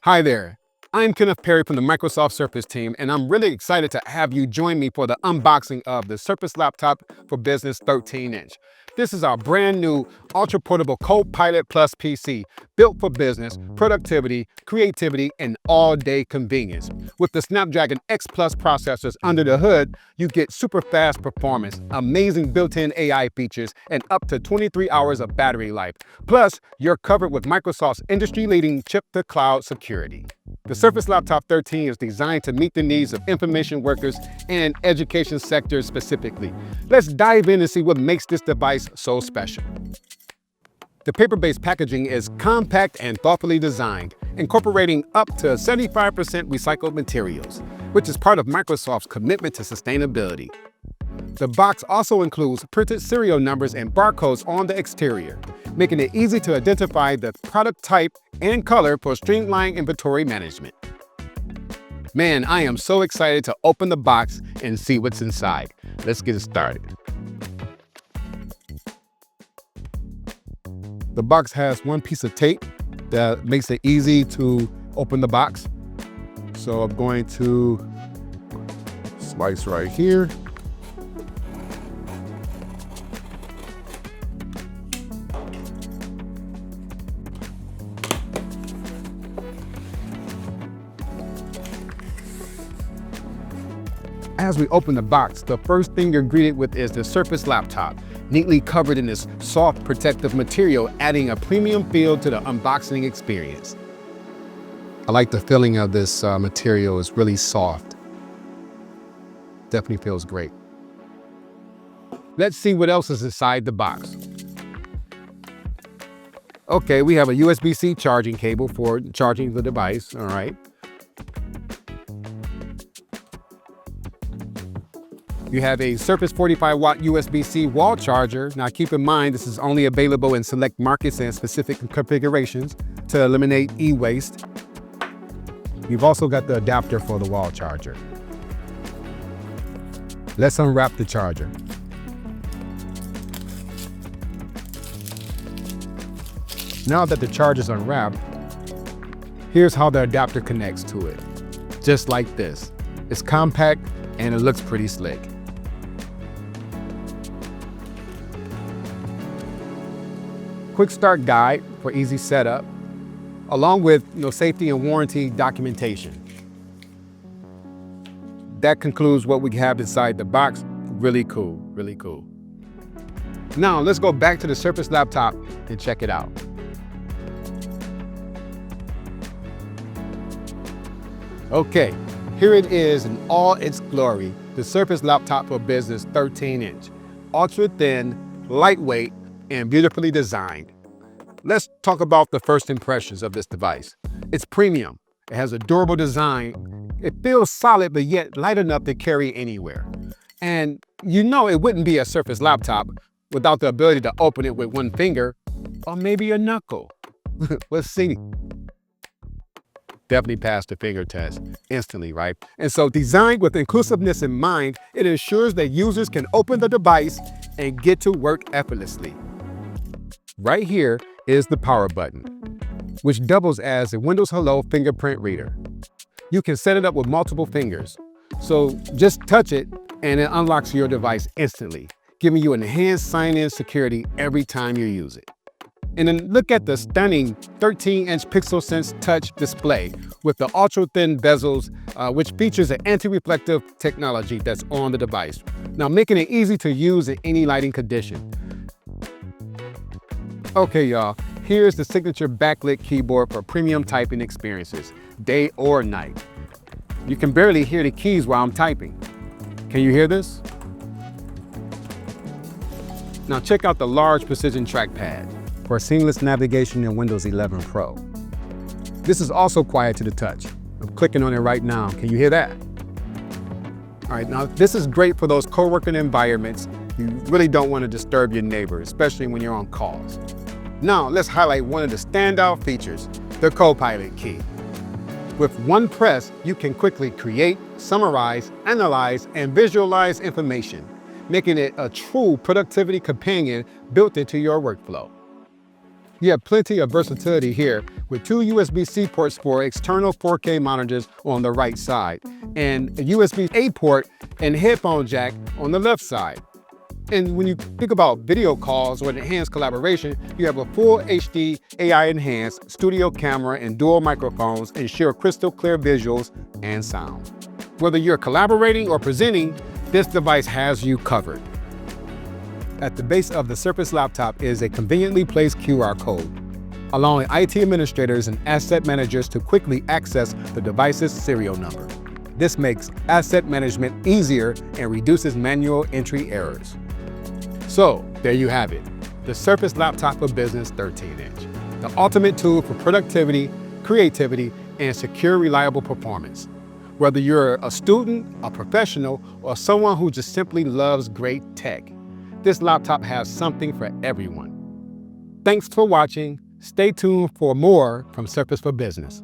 Hi there. I'm Kenneth Perry from the Microsoft Surface team, and I'm really excited to have you join me for the unboxing of the Surface Laptop for Business 13-inch. This is our brand new ultra-portable Copilot Plus PC, built for business, productivity, creativity, and all-day convenience. With the Snapdragon X Plus processors under the hood, you get super fast performance, amazing built-in AI features, and up to 23 hours of battery life. Plus, you're covered with Microsoft's industry-leading chip-to-cloud security. The Surface Laptop 13 is designed to meet the needs of information workers and education sectors specifically. Let's dive in and see what makes this device so special. The paper-based packaging is compact and thoughtfully designed, incorporating up to 75% recycled materials, which is part of Microsoft's commitment to sustainability. The box also includes printed serial numbers and barcodes on the exterior, making it easy to identify the product type and color for streamlined inventory management. Man, I am so excited to open the box and see what's inside. Let's get it started. The box has one piece of tape that makes it easy to open the box. So I'm going to slice right here. As we open the box, the first thing you're greeted with is the Surface Laptop, neatly covered in this soft protective material, adding a premium feel to the unboxing experience. I like the feeling of this material. It's really soft. Definitely feels great. Let's see what else is inside the box. Okay, we have a USB-C charging cable for charging the device, all right. You have a Surface 45-watt USB-C wall charger. Now keep in mind, this is only available in select markets and specific configurations to eliminate e-waste. You've also got the adapter for the wall charger. Let's unwrap the charger. Now that the charger's unwrapped, here's how the adapter connects to it. Just like this. It's compact and it looks pretty slick. Quick start guide for easy setup, along with safety and warranty documentation. That concludes what we have inside the box. Really cool, really cool. Now let's go back to the Surface Laptop and check it out. Okay, here it is in all its glory, the Surface Laptop for Business 13-inch, ultra thin, lightweight, and beautifully designed. Let's talk about the first impressions of this device. It's premium. It has a durable design. It feels solid, but yet light enough to carry anywhere. And it wouldn't be a Surface Laptop without the ability to open it with one finger, or maybe a knuckle. Let's see. Definitely passed the finger test instantly, right? And so designed with inclusiveness in mind, it ensures that users can open the device and get to work effortlessly. Right here is the power button, which doubles as a Windows Hello fingerprint reader. You can set it up with multiple fingers. So just touch it and it unlocks your device instantly, giving you enhanced sign-in security every time you use it. And then look at the stunning 13-inch PixelSense touch display with the ultra-thin bezels, which features an anti-reflective technology that's on the device. Now making it easy to use in any lighting condition. Okay, y'all, here's the signature backlit keyboard for premium typing experiences, day or night. You can barely hear the keys while I'm typing. Can you hear this? Now check out the large precision trackpad for seamless navigation in Windows 11 Pro. This is also quiet to the touch. I'm clicking on it right now. Can you hear that? All right, now this is great for those co-working environments. You really don't want to disturb your neighbor, especially when you're on calls. Now let's highlight one of the standout features, the Copilot key. With one press, you can quickly create, summarize, analyze, and visualize information, making it a true productivity companion built into your workflow. You have plenty of versatility here with two USB-C ports for external 4K monitors on the right side and a USB-A port and headphone jack on the left side. And when you think about video calls or enhanced collaboration, you have a full HD AI-enhanced studio camera and dual microphones ensure crystal clear visuals and sound. Whether you're collaborating or presenting, this device has you covered. At the base of the Surface Laptop is a conveniently placed QR code, allowing IT administrators and asset managers to quickly access the device's serial number. This makes asset management easier and reduces manual entry errors. So, there you have it, the Surface Laptop for Business 13-inch, the ultimate tool for productivity, creativity, and secure, reliable performance. Whether you're a student, a professional, or someone who just simply loves great tech, this laptop has something for everyone. Thanks for watching. Stay tuned for more from Surface for Business.